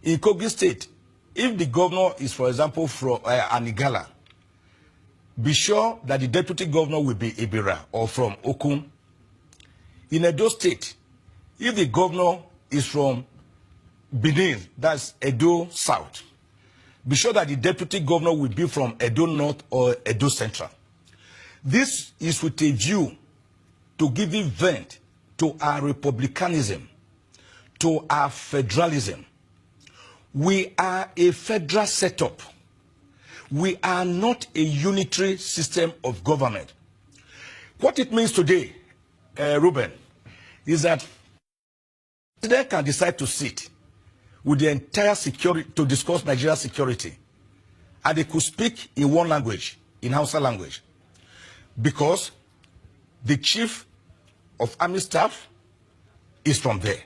In Kogi State, if the governor is, for example, from Anigala, be sure that the deputy governor will be Ibira or from Okum. In Edo State, if the governor is from Benin, that's Edo South, be sure that the deputy governor will be from Edo North or Edo Central. This is with a view to give vent to our republicanism, to our federalism. We are a federal setup. We are not a unitary system of government. What it means today, Ruben, is that the president can decide to sit with the entire security to discuss Nigeria's security, and they could speak in one language, in Hausa language, because the chief of army staff is from there.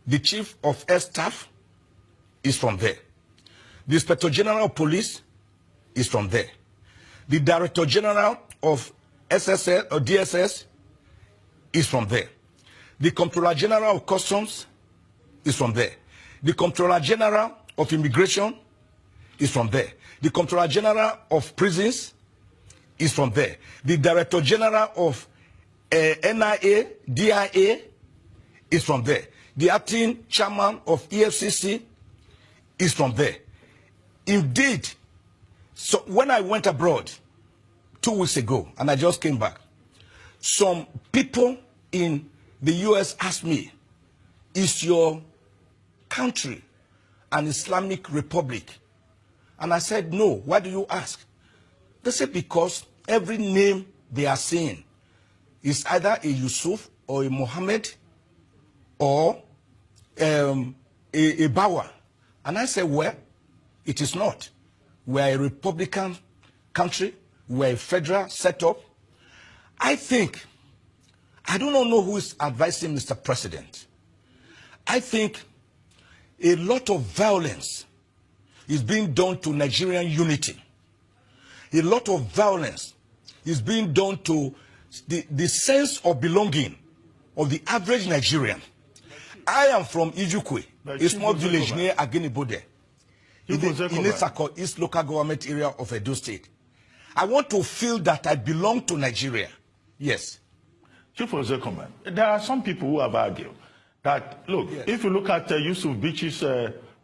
The chief of air staff is from there. The Inspector General of Police is from there. The Director General of SSL or DSS is from there. The Comptroller General of Customs is from there. The Comptroller General of Immigration is from there. The Comptroller General of Prisons is from there. The Director General of NIA, DIA is from there. The acting chairman of EFCC is from there. Indeed, so when I went abroad 2 weeks ago, and I just came back, some people in the US asked me, is your country an Islamic republic? And I said, no. Why do you ask? They said, because every name they are saying is either a Yusuf or a Muhammad or a Bawa. And I said, well, it is not. We are a republican country. We are a federal setup. I think, I do not know who is advising Mr. President. I think a lot of violence is being done to Nigerian unity. A lot of violence is being done to the sense of belonging of the average Nigerian. I am from Ijukwe, a small village near Agenibode, in the East local government area of Edo State. I want to feel that I belong to Nigeria. Yes. Chief Ozkhome, there are some people who have argued that, look, yes, if you look at Yusuf Bichi's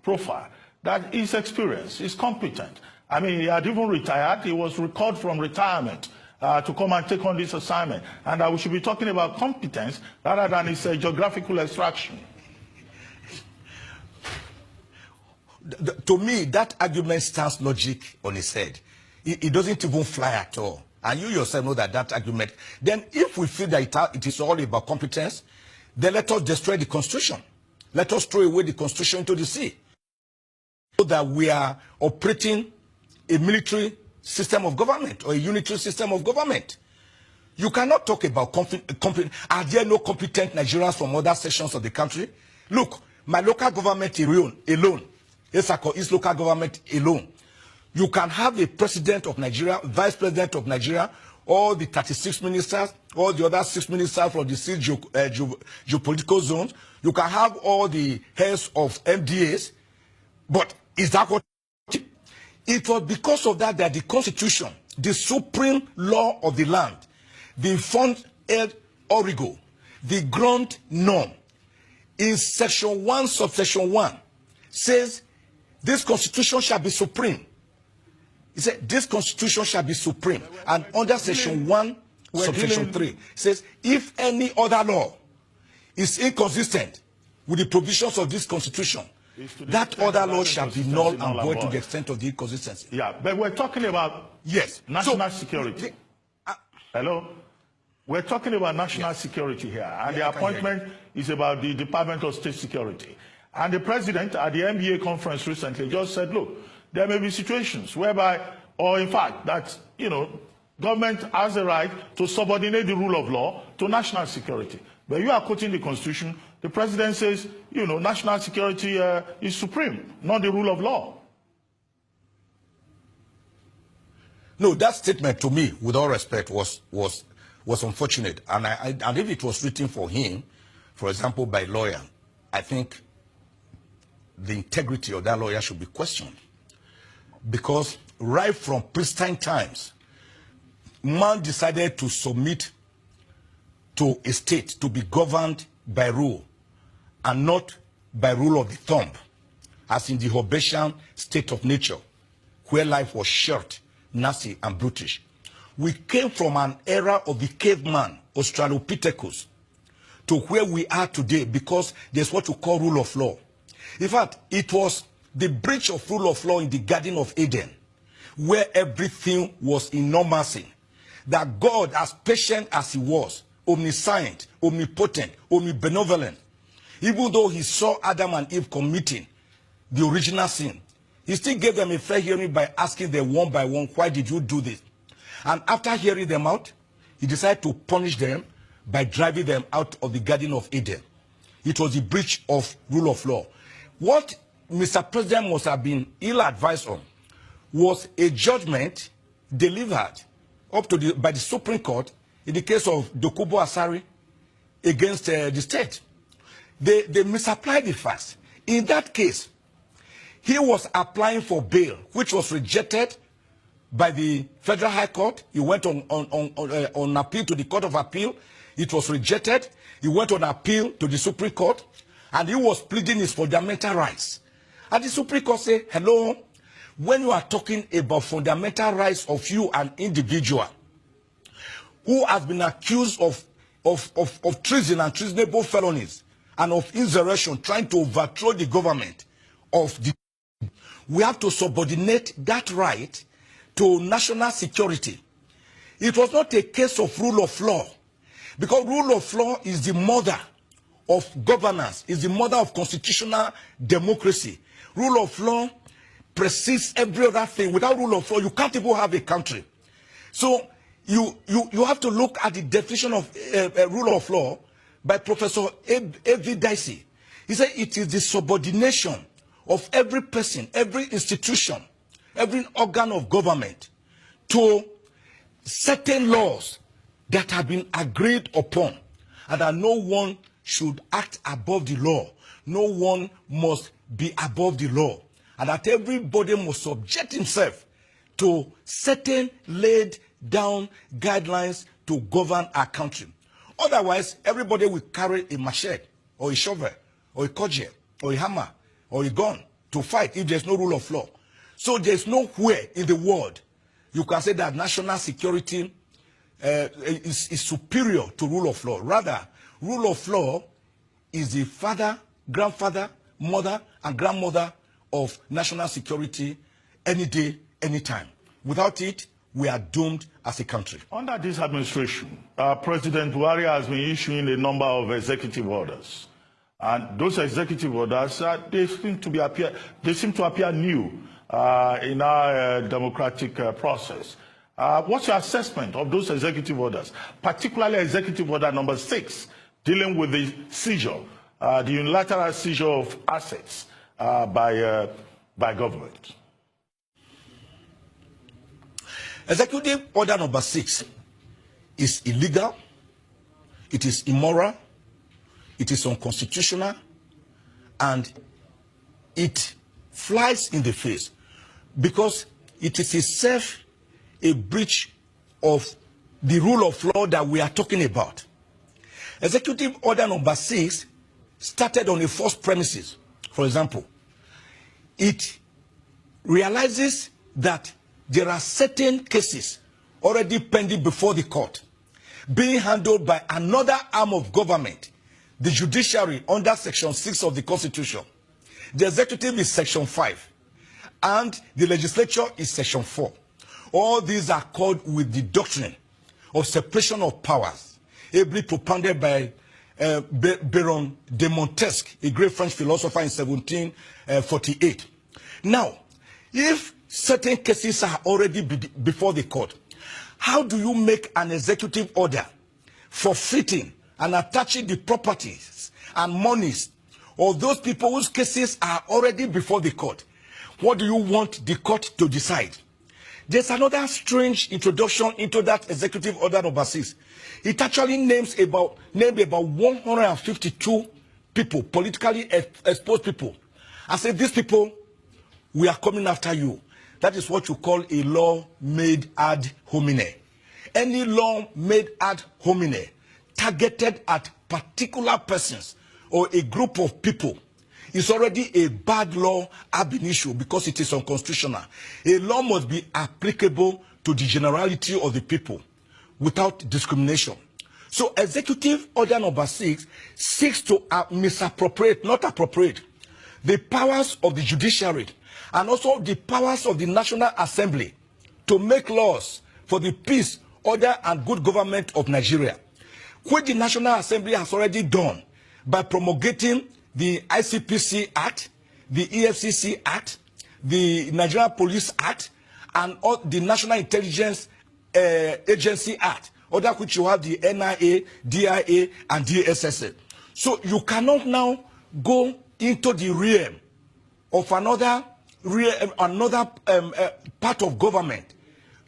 profile, that his experience is competent. I mean, he had even retired. He was recalled from retirement to come and take on this assignment. And we should be talking about competence rather than his geographical extraction. To me, that argument stands logic on its head. It doesn't even fly at all. And you yourself know that argument. Then if we feel that it is all about competence, then let us destroy the Constitution. Let us throw away the Constitution into the sea. So that we are operating a military system of government or a unitary system of government. You cannot talk about are there no competent Nigerians from other sections of the country? Look, my local government alone, East local government alone, you can have a president of Nigeria, vice president of Nigeria, all the 36 ministers, all the other 6 ministers from the 6 geopolitical zones. You can have all the heads of MDAs. But is that what? It was because of that the Constitution, the supreme law of the land, the fond el origo, the ground norm, in section 1, subsection 1, says this Constitution shall be supreme. He said this Constitution shall be supreme. And under section 1, subsection 3, says if any other law is inconsistent with the provisions of this Constitution, that other law shall be null and void to the extent of the inconsistency. Yeah, but we're talking about national security. Hello? We're talking about national security here, and the appointment is about the Department of State Security. And the president at the NBA conference recently just said, look, there may be situations whereby, or in fact, that, government has the right to subordinate the rule of law to national security. But you are quoting the Constitution. The president says, national security is supreme, not the rule of law. No, that statement to me, with all respect, was unfortunate. And if it was written for him, for example, by a lawyer, I think the integrity of that lawyer should be questioned. Because right from pristine times, man decided to submit to a state to be governed by rule and not by rule of the thumb, as in the Hobbesian state of nature, where life was short, nasty, and brutish. We came from an era of the caveman, Australopithecus, to where we are today because there's what we call rule of law. In fact, it was the breach of rule of law in the Garden of Eden, where everything was in normalcy. That God, as patient as he was, omniscient, omnipotent, omnibenevolent, even though he saw Adam and Eve committing the original sin, he still gave them a fair hearing by asking them one by one, why did you do this? And after hearing them out, he decided to punish them by driving them out of the Garden of Eden. It was the breach of rule of law. What Mr. President must have been ill-advised on was a judgment delivered by the Supreme Court in the case of Dokubo Asari against the state. They misapplied the facts. In that case, he was applying for bail, which was rejected by the Federal High Court. He went on appeal to the Court of Appeal. It was rejected. He went on appeal to the Supreme Court, and he was pleading his fundamental rights. And the Supreme Court said, hello, when you are talking about fundamental rights of you, an individual who has been accused of treason and treasonable felonies and of insurrection, trying to overthrow the government of the... We have to subordinate that right to national security. It was not a case of rule of law, because rule of law is the mother of governance, is the mother of constitutional democracy. Rule of law precedes every other thing. Without rule of law, you can't even have a country. So you have to look at the definition of rule of law by Professor A.V. Dicey. He said it is the subordination of every person, every institution, every organ of government to certain laws that have been agreed upon, and that no one should act above the law. No one must be above the law, and that everybody must subject himself to certain laid down guidelines to govern our country. Otherwise, everybody will carry a machete or a shovel or a cudgel or a hammer or a gun to fight if there's no rule of law. So there's nowhere in the world you can say that national security is superior to rule of law. Rather, rule of law is the father, grandfather, mother, and grandmother of national security any day, anytime. Without it, we are doomed as a country. Under this administration, President Buhari has been issuing a number of executive orders. And those executive orders, they seem to appear new in our democratic process. What's your assessment of those executive orders, particularly Executive Order number 6, dealing with the seizure, the unilateral seizure of assets by government? Executive Order number 6 is illegal, it is immoral, it is unconstitutional, and it flies in the face because it is itself a breach of the rule of law that we are talking about. Executive Order number 6 started on a false premises. For example, it realizes that there are certain cases already pending before the court being handled by another arm of government, the judiciary, under Section 6 of the Constitution. The executive is Section 5, and the legislature is Section 4. All these are called with the doctrine of separation of powers, ably propounded by Baron de Montesquieu, a great French philosopher, in 1748. Now, if certain cases are already before the court, how do you make an executive order forfeiting and attaching the properties and monies of those people whose cases are already before the court? What do you want the court to decide? There's another strange introduction into that Executive Order number 6. It actually named about 152 people, politically exposed people, I say, these people, we are coming after you. That is what you call a law made ad hominem. Any law made ad hominem targeted at particular persons or a group of people is already a bad law ab initio because it is unconstitutional. A law must be applicable to the generality of the people without discrimination. So Executive Order number 6 seeks to misappropriate, not appropriate, the powers of the judiciary and also the powers of the National Assembly to make laws for the peace, order, and good government of Nigeria, which the National Assembly has already done by promulgating the ICPC Act, the EFCC Act, the Nigeria Police Act, and all the National Intelligence Agency Act, under which you have the NIA, DIA, and DSS. So you cannot now go into the realm of another part of government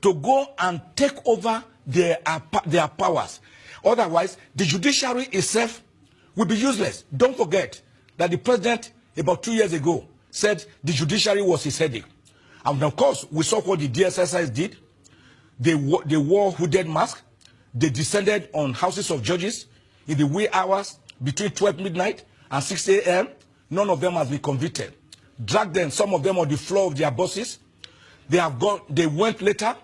to go and take over their powers. Otherwise, the judiciary itself will be useless. Don't forget that the president, about 2 years ago, said the judiciary was his headache. And of course, we saw what the DSS did. They wore hooded masks. They descended on houses of judges in the wee hours between 12 midnight and 6 a.m. None of them has been convicted. Dragged them, some of them on the floor of their bosses. They went later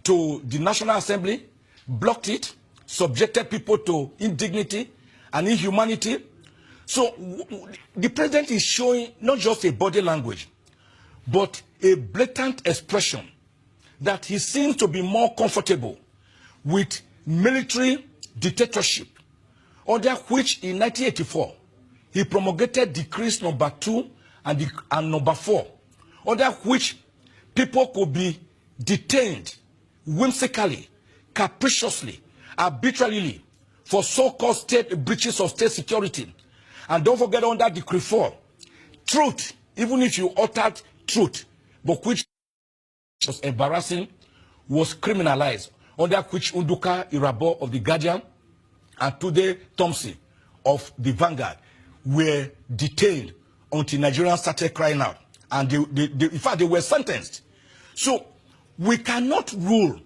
to the National Assembly, blocked it, subjected people to indignity and inhumanity. So the president is showing not just a body language, but a blatant expression that he seems to be more comfortable with military dictatorship, under which in 1984 he promulgated decrees number 2 and number 4, under which people could be detained whimsically, capriciously, arbitrarily for so-called breaches of state security. And don't forget, under Decree 4, truth, even if you uttered truth, but which was embarrassing, was criminalized, under which Unduka Irabo of the Guardian and Tude Thompson of the Vanguard were detained until Nigerians started crying out. And in fact, they were sentenced. So we cannot rule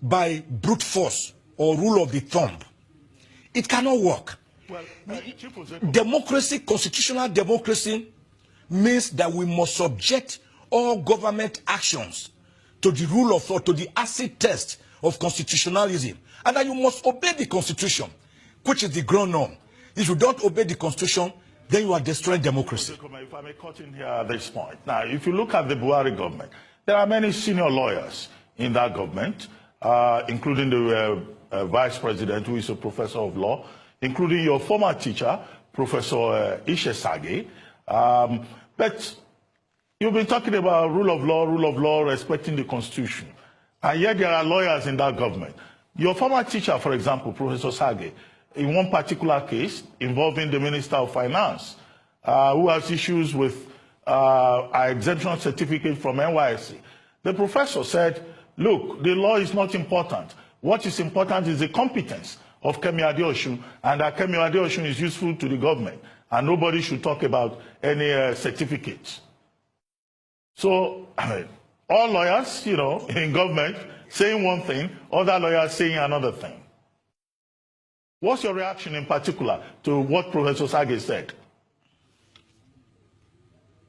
by brute force or rule of the thumb. It cannot work. Well, democracy, constitutional democracy, means that we must subject all government actions to the rule of law, to the acid test of constitutionalism, and that you must obey the Constitution, which is the ground norm. If you don't obey the Constitution, then you are destroying democracy. If I may cut in here at this point. Now, if you look at the Buhari government, there are many senior lawyers in that government, including the vice president, who is a professor of law, including your former teacher, Professor Ishesage. But you've been talking about rule of law, respecting the Constitution. And yet there are lawyers in that government. Your former teacher, for example, Professor Sage, in one particular case involving the Minister of Finance, who has issues with our exemption certificate from NYSC, the professor said, look, the law is not important. What is important is the competence of Kemi Adeosun, and that Kemi Adeosun is useful to the government, and nobody should talk about any certificates. So, all lawyers, in government, saying one thing, other lawyers saying another thing. What's your reaction in particular to what Professor Sage said?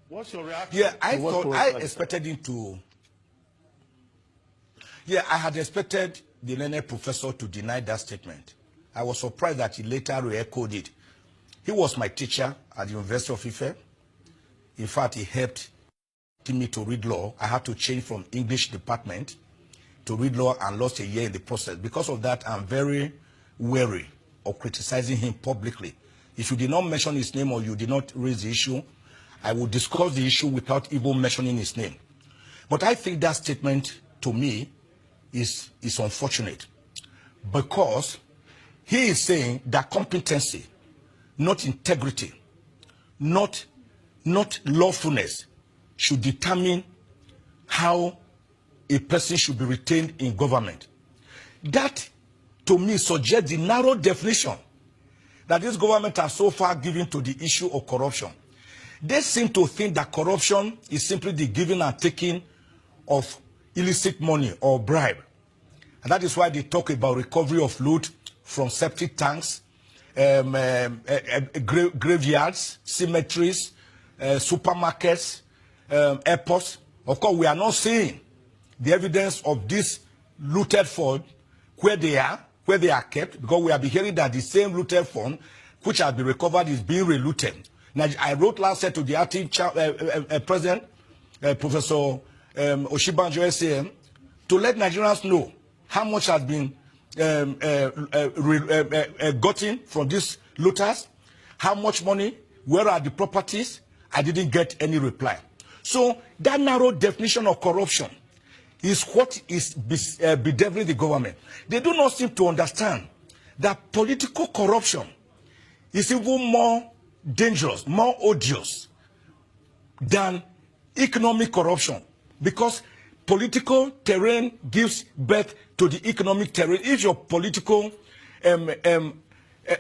What's your reaction? Yeah, I expected him to. Yeah, I had expected the learned professor to deny that statement. I was surprised that he later re-echoed it. He was my teacher at the University of Ife. In fact, he helped me to read law. I had to change from English department to read law and lost a year in the process. Because of that, I'm very wary of criticizing him publicly. If you did not mention his name or you did not raise the issue, I will discuss the issue without even mentioning his name. But I think that statement, to me, is unfortunate, because he is saying that competency, not integrity, not lawfulness, should determine how a person should be retained in government. That, to me, suggests the narrow definition that this government has so far given to the issue of corruption. They seem to think that corruption is simply the giving and taking of illicit money or bribe. And that is why they talk about recovery of loot from septic tanks, graveyards, cemeteries, supermarkets, airports. Of course, we are not seeing the evidence of this looted fund, where they are kept, because we have been hearing that the same looted fund, which has been recovered, is being relooted. Now, I wrote last year to the acting president, Professor Oshibanjo SAM, to let Nigerians know how much has been gotten from these looters, how much money, where are the properties. I didn't get any reply. So that narrow definition of corruption is what is bedeviling the government. They do not seem to understand that political corruption is even more dangerous, more odious than economic corruption, because political terrain gives birth to the economic terrain. If your political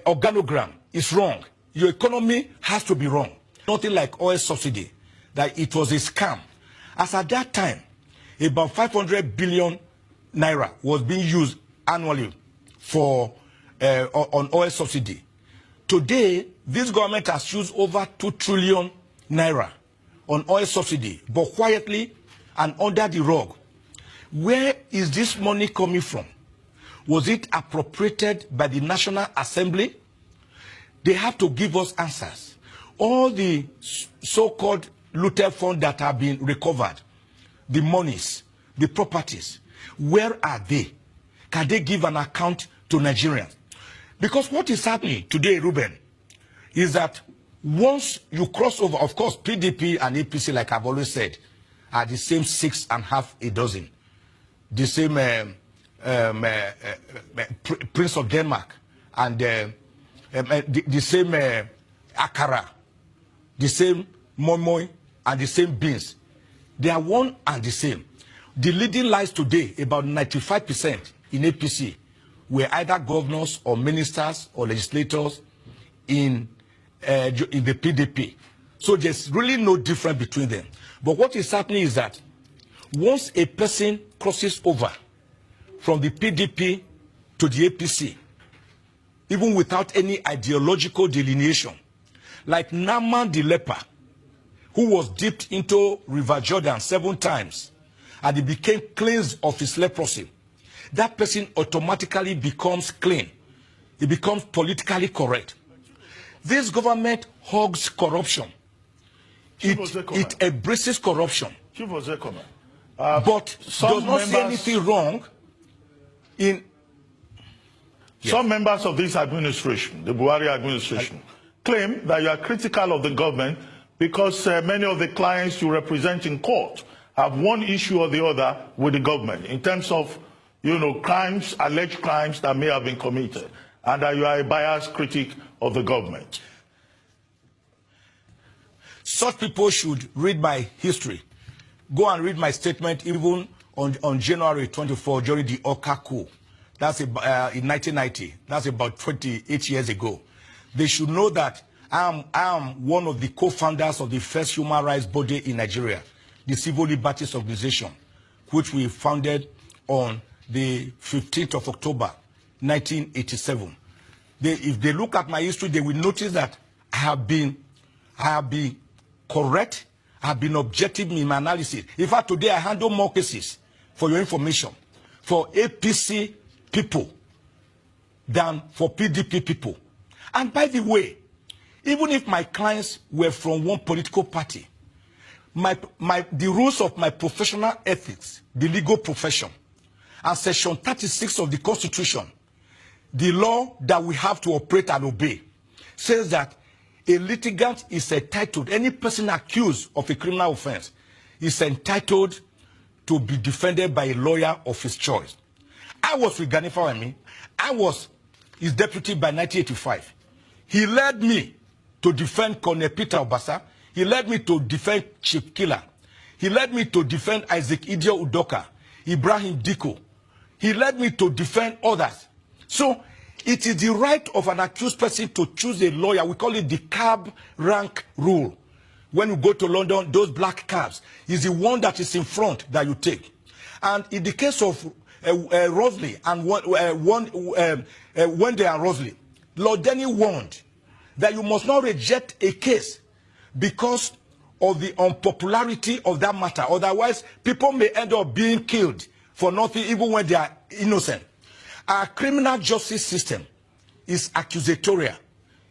organogram is wrong, your economy has to be wrong. Nothing like oil subsidy, that it was a scam. As at that time, about 500 billion naira was being used annually for on oil subsidy. Today, this government has used over 2 trillion naira on oil subsidy, but quietly and under the rug. Where is this money coming from? Was it appropriated by the National Assembly? They have to give us answers. All the so-called looted funds that have been recovered, the monies, the properties, where are they? Can they give an account to Nigerians? Because what is happening today, Ruben, is that once you cross over, of course, PDP and APC, like I've always said, are the same 6.5 dozen. The same Prince of Denmark, and the same Akara, the same Momoy, and the same beans. They are one and the same. The leading lies today, about 95% in APC, were either governors or ministers or legislators in the PDP. So there's really no difference between them. But what is happening is that once a person crosses over from the PDP to the APC, even without any ideological delineation, like Naaman the leper, who was dipped into River Jordan 7 times, and he became cleansed of his leprosy, that person automatically becomes clean. He becomes politically correct. This government hugs corruption. It embraces corruption. Chief Ozkhome, but does not see anything wrong in... Some members of this administration, the Buhari administration, claim that you are critical of the government because many of the clients you represent in court have one issue or the other with the government in terms of, crimes, alleged crimes that may have been committed, and that you are a biased critic of the government. Such people should read my history. Go and read my statement even on January 24 during the Oka coup. That's in 1990. That's about 28 years ago. They should know that I am one of the co-founders of the first human rights body in Nigeria, the Civil Liberties Organization, which we founded on the 15th of October, 1987. If they look at my history, they will notice that I have been correct, I have been objective in my analysis. In fact, today I handle more cases, for your information, for APC people than for PDP people. And by the way, even if my clients were from one political party, the rules of my professional ethics, the legal profession, and Section 36 of the Constitution, the law that we have to operate and obey, says that a litigant is entitled, any person accused of a criminal offense is entitled to be defended by a lawyer of his choice. I was with Gani Fawemi. I was his deputy by 1985. He led me to defend Colonel Peter Obasa. He led me to defend Chief Killer. He led me to defend Isaac Idio Udoka, Ibrahim Diko. He led me to defend others. So it is the right of an accused person to choose a lawyer. We call it the cab rank rule. When you go to London, those black cabs is the one that is in front that you take. And in the case of Rosley and Wendy and Rosley, Lord Denny warned that you must not reject a case because of the unpopularity of that matter. Otherwise, people may end up being killed for nothing, even when they are innocent. Our criminal justice system is accusatorial.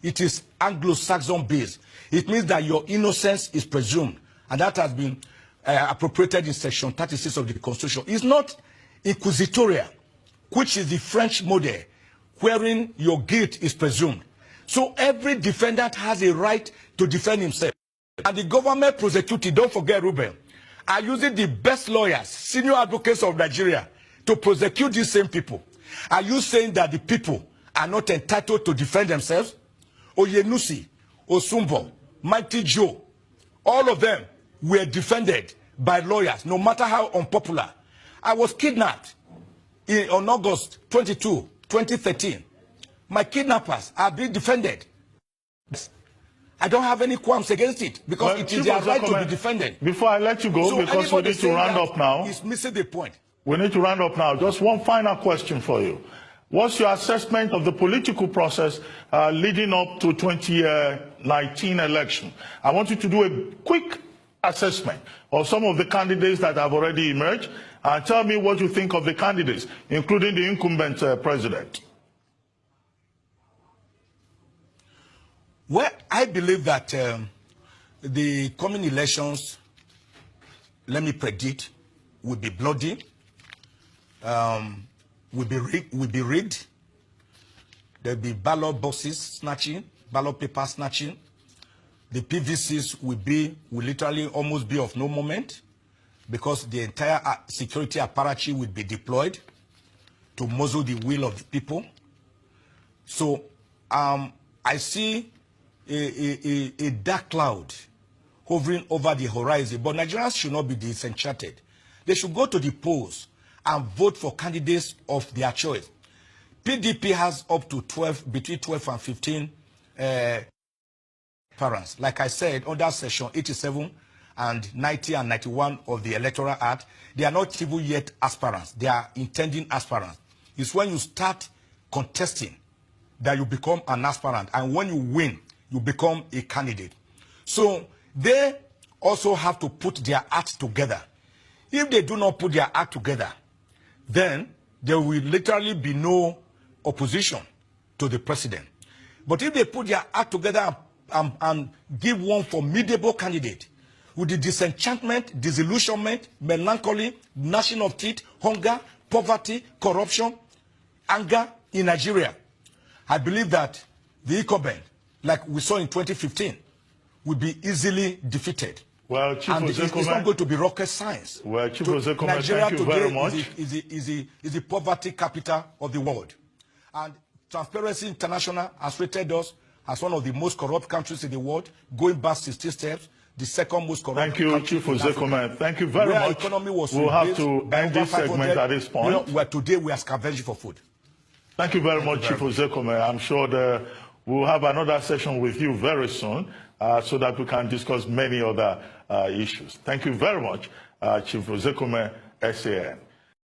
It is Anglo-Saxon based. It means that your innocence is presumed. And that has been appropriated in Section 36 of the Constitution. It's not inquisitorial, which is the French model, wherein your guilt is presumed. So every defendant has a right to defend himself. And the government prosecuting, don't forget, Ruben, are using the best lawyers, senior advocates of Nigeria, to prosecute these same people. Are you saying that the people are not entitled to defend themselves? Oyenusi, Osumbo, Mighty Joe, all of them were defended by lawyers, no matter how unpopular. I was kidnapped on August 22, 2013. My kidnappers are being defended. I don't have any qualms against it because it is their right to be defended. Before I let you go, so because we need to round up now. It's missing the point. We need to round up now. Just one final question for you. What's your assessment of the political process leading up to 2019 election? I want you to do a quick assessment of some of the candidates that have already emerged and tell me what you think of the candidates, including the incumbent president. Well, I believe that the coming elections, let me predict, will be bloody, will be rigged. There'll be ballot boxes snatching, ballot paper snatching. The PVCs will literally almost be of no moment because the entire security apparatus will be deployed to muzzle the will of the people. So I see a dark cloud hovering over the horizon, but Nigerians should not be disenchanted. They should go to the polls and vote for candidates of their choice. PDP has up to between 12 and 15 parents. Like I said, under Section 87 and 90 and 91 of the Electoral Act, they are not even yet aspirants. They are intending aspirants. It's when you start contesting that you become an aspirant, and when you win, you become a candidate. So they also have to put their act together. If they do not put their act together, then there will literally be no opposition to the president. But if they put their act together and give one formidable candidate with the disenchantment, disillusionment, melancholy, gnashing of teeth, hunger, poverty, corruption, anger in Nigeria, I believe that the incumbent, like we saw in 2015, will be easily defeated. Well, Chief Ozkhome, it's not going to be rocket science. Well, Chief Ozkhome, Nigeria thank you very much. Is the poverty capital of the world. And Transparency International has rated us as one of the most corrupt countries in the world, going back 60 steps, the second most corrupt country. Thank you, Chief Ozkhome. Thank you very much. Economy was we'll have to end this segment at this point. You know, where today we are scavenging for food. Thank you very much, Chief Ozkhome. I'm sure we'll have another session with you very soon so that we can discuss many other issues. Thank you very much, Chief Ozkhome, SAN.